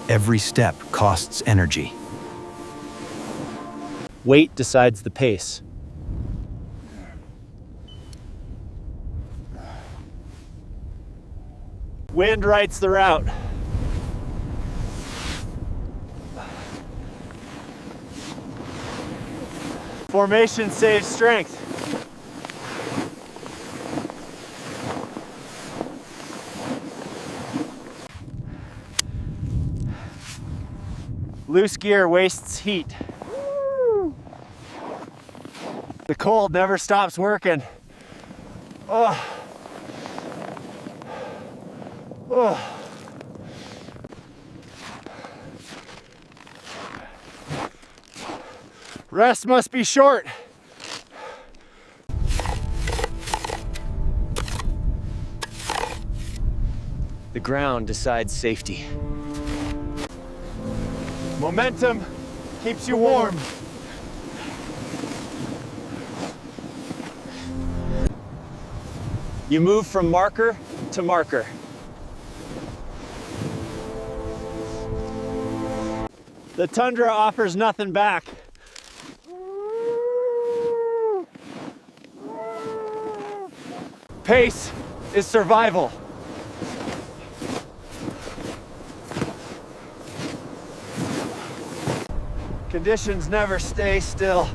Every step costs energy. Weight decides the pace. Wind writes the route. Formation saves strength. Loose gear wastes heat. The cold never stops working. Oh. Oh. Rest must be short. The ground decides safety. Momentum keeps you warm. You move from marker to marker. The tundra offers nothing back. Pace is survival. Conditions never stay still.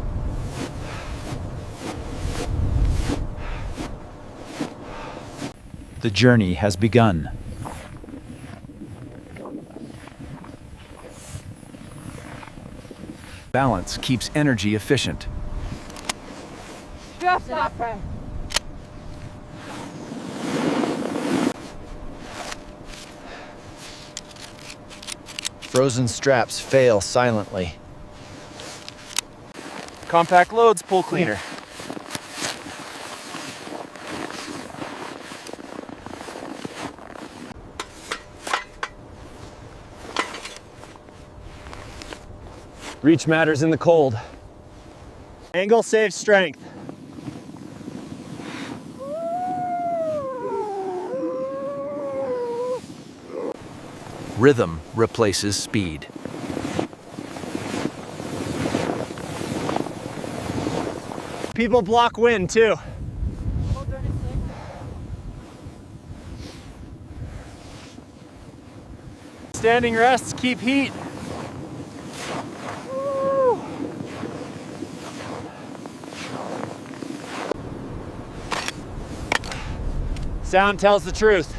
The journey has begun. Balance keeps energy efficient. Frozen straps fail silently. Compact loads pull cleaner. Reach matters in the cold. Angle saves strength. Rhythm replaces speed. People block wind too. Standing rests keep heat. Sound tells the truth.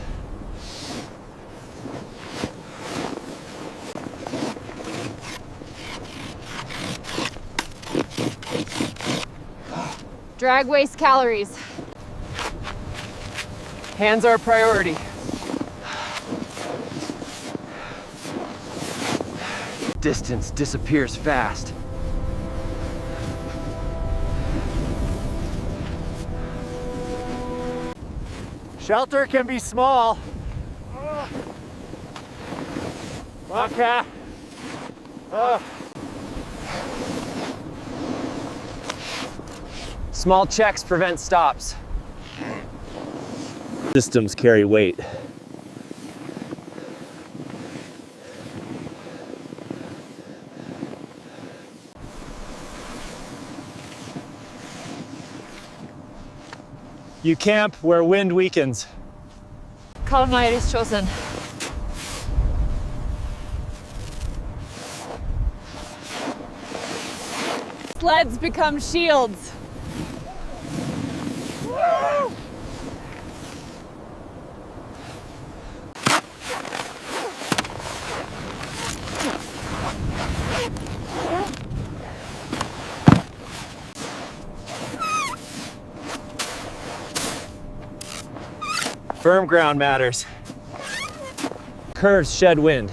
Drag waste calories. Hands are a priority. Distance disappears fast. Shelter can be small. Okay. Small checks prevent stops. Systems carry weight. You camp where wind weakens. Columnite is chosen. Sleds become shields. Firm ground matters. Curves shed wind.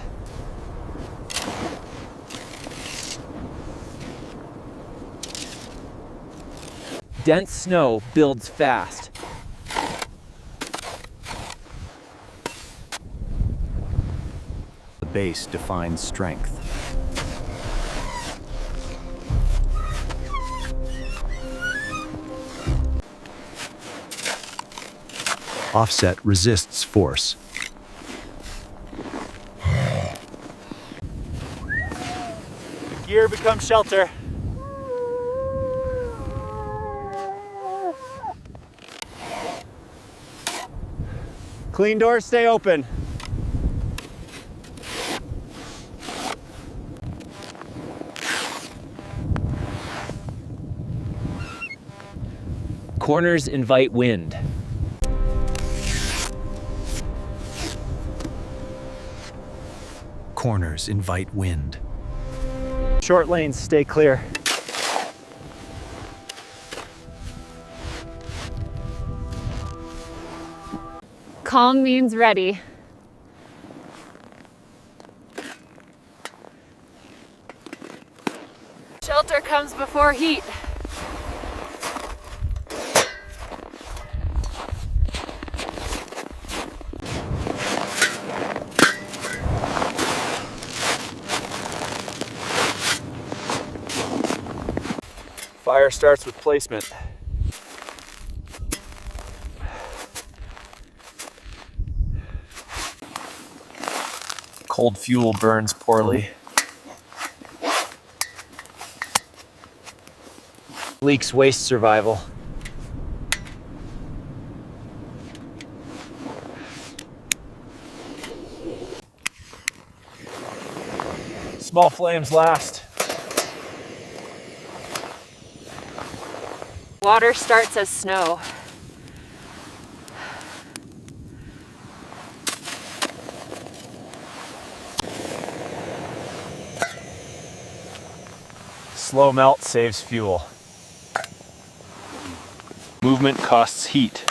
Dense snow builds fast. The base defines strength. Offset resists force. Gear becomes shelter. Clean doors stay open. Corners invite wind. Corners invite wind. Short lanes stay clear. Calm means ready. Shelter comes before heat. Fire starts with placement. Cold fuel burns poorly. Leaks waste survival. Small flames last. Water starts as snow. Slow melt saves fuel. Movement costs heat.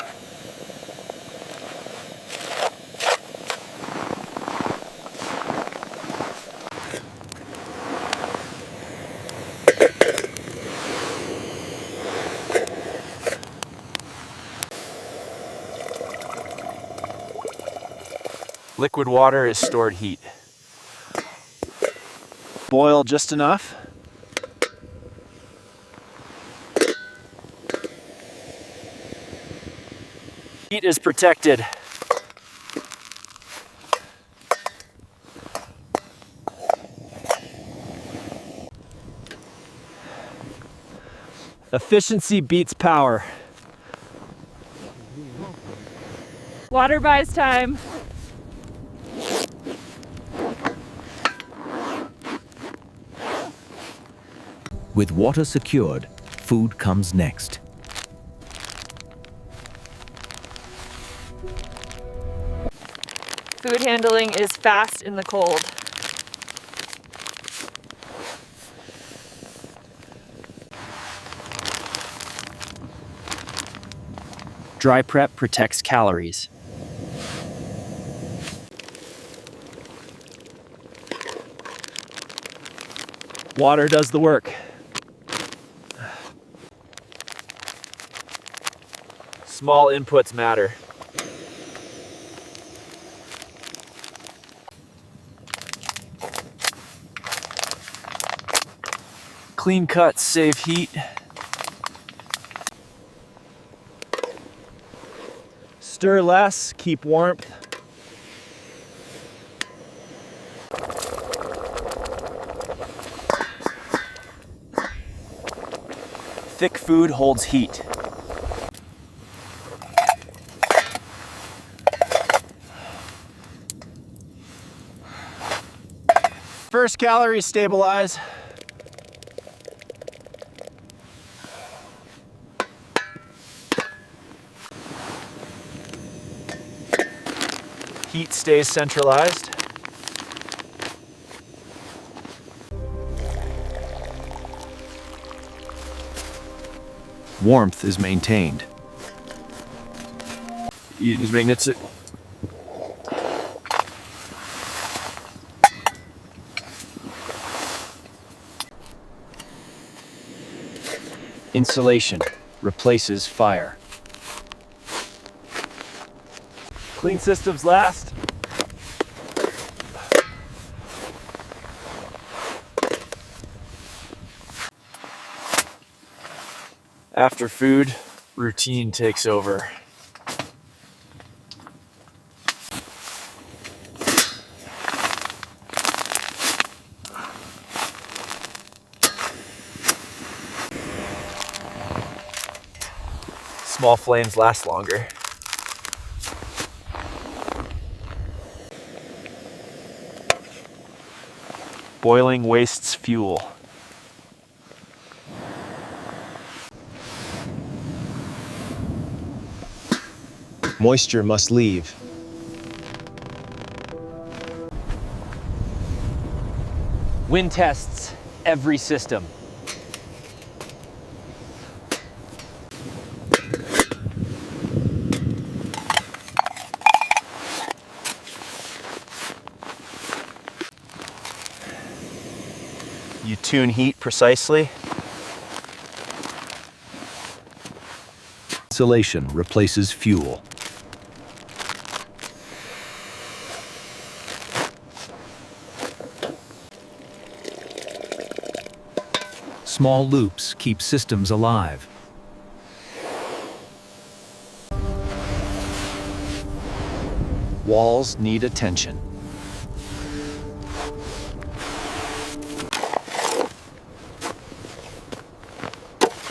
Liquid water is stored heat. Boil just enough. Heat is protected. Efficiency beats power. Water buys time. With water secured, food comes next. Food handling is fast in the cold. Dry prep protects calories. Water does the work. Small inputs matter. Clean cuts save heat. Stir less, keep warmth. Thick food holds heat. First calories stabilize. Heat stays centralized. Warmth is maintained. Just making it. Insulation replaces fire. Clean systems last. After food, routine takes over. Small flames last longer. Boiling wastes fuel. Moisture must leave. Wind tests every system. You tune heat precisely. Insulation replaces fuel. Small loops keep systems alive. Walls need attention.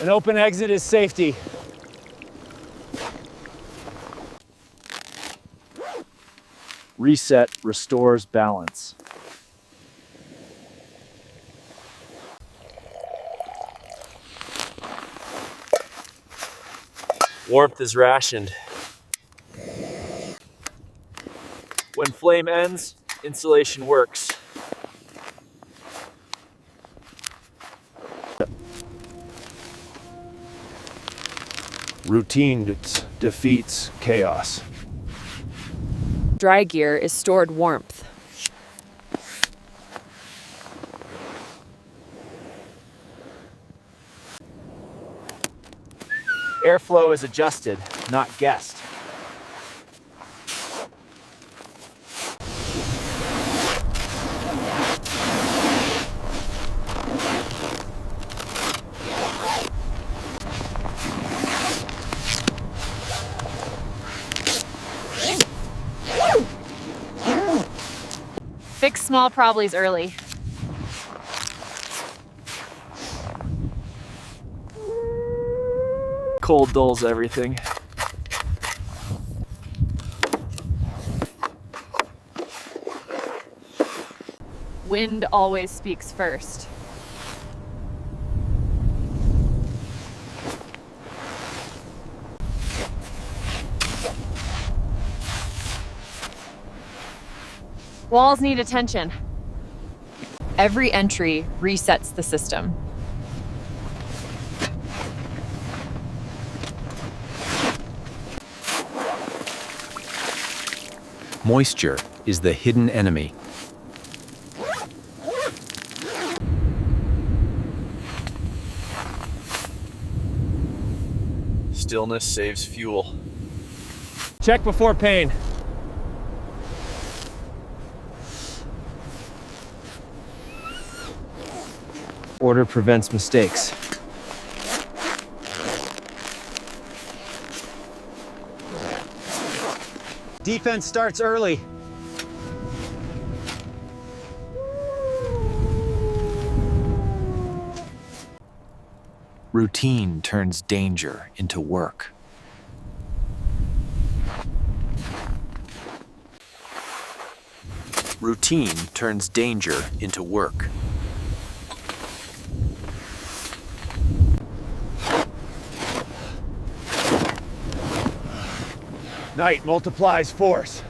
An open exit is safety. Reset restores balance. Warmth is rationed. When flame ends, insulation works. Routine defeats chaos. Dry gear is stored warmth. Airflow is adjusted, not guessed. Fix small problems early. Cold dulls everything. Wind always speaks first. Walls need attention. Every entry resets the system. Moisture is the hidden enemy. Stillness saves fuel. Check before pain. Order prevents mistakes. Defense starts early. Routine turns danger into work. Routine turns danger into work. Night multiplies force.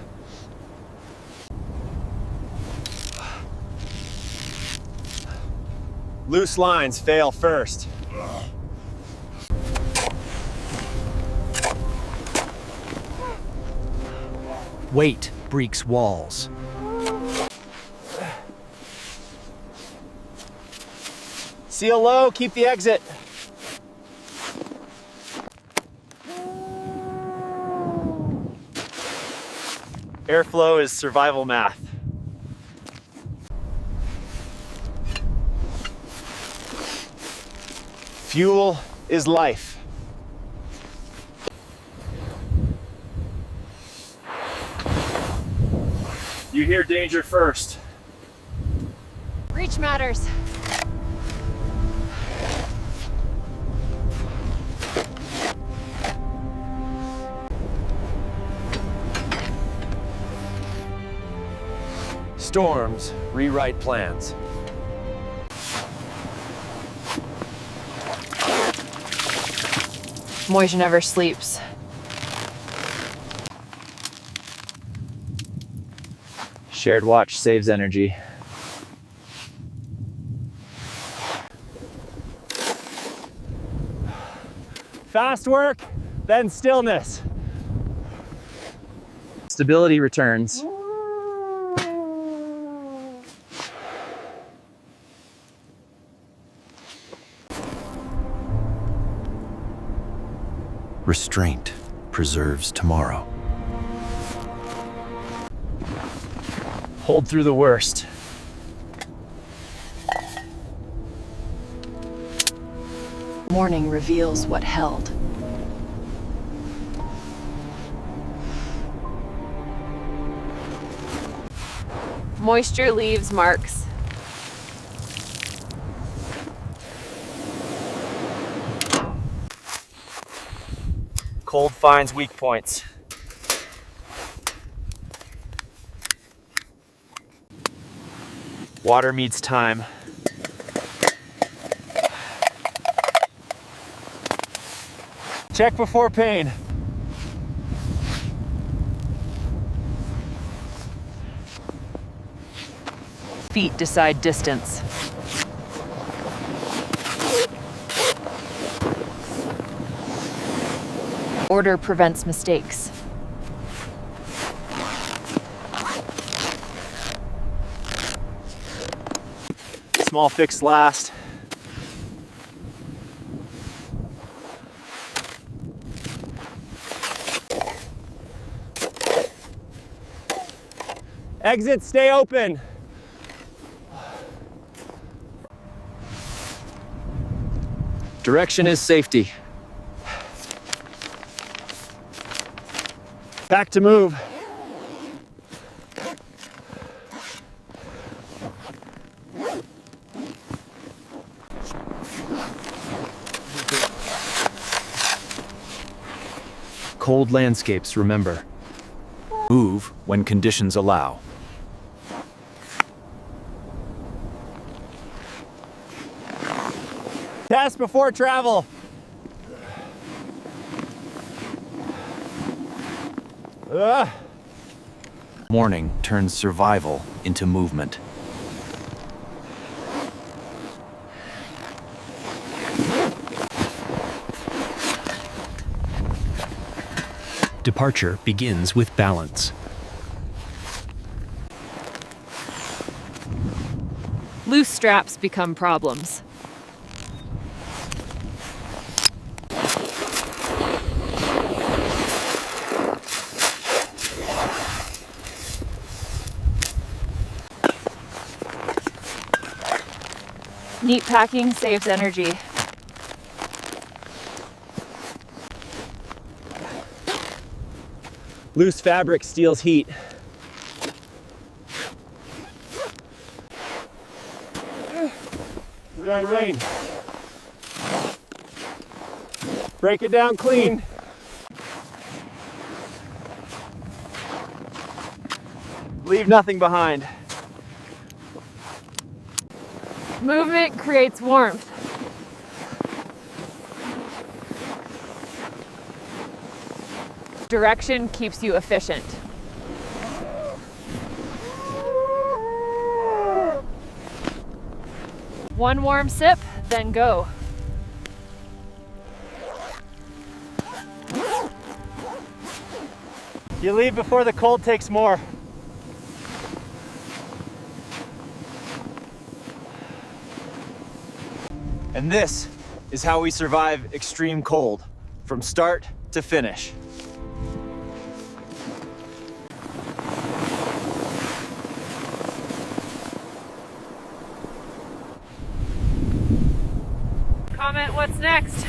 Loose lines fail first. Weight breaks walls. Seal low, keep the exit. Airflow is survival math. Fuel is life. You hear danger first. Reach matters. Storms rewrite plans. Moisture never sleeps. Shared watch saves energy. Fast work, then stillness. Stability returns. Restraint preserves tomorrow. Hold through the worst. Morning reveals what held. Moisture leaves marks. Cold finds weak points. Water meets time. Check before pain. Feet decide distance. Order prevents mistakes. Small fix last. Exits stay open. Direction is safety. Back to move. Cold landscapes, remember. Move when conditions allow. Test before travel. Morning turns survival into movement. Departure begins with balance. Loose straps become problems. Neat packing saves energy. Loose fabric steals heat. We're going to rain. Break it down clean. Leave nothing behind. Movement creates warmth. Direction keeps you efficient. One warm sip, then go. You leave before the cold takes more. And this is how we survive extreme cold, from start to finish. Comment what's next.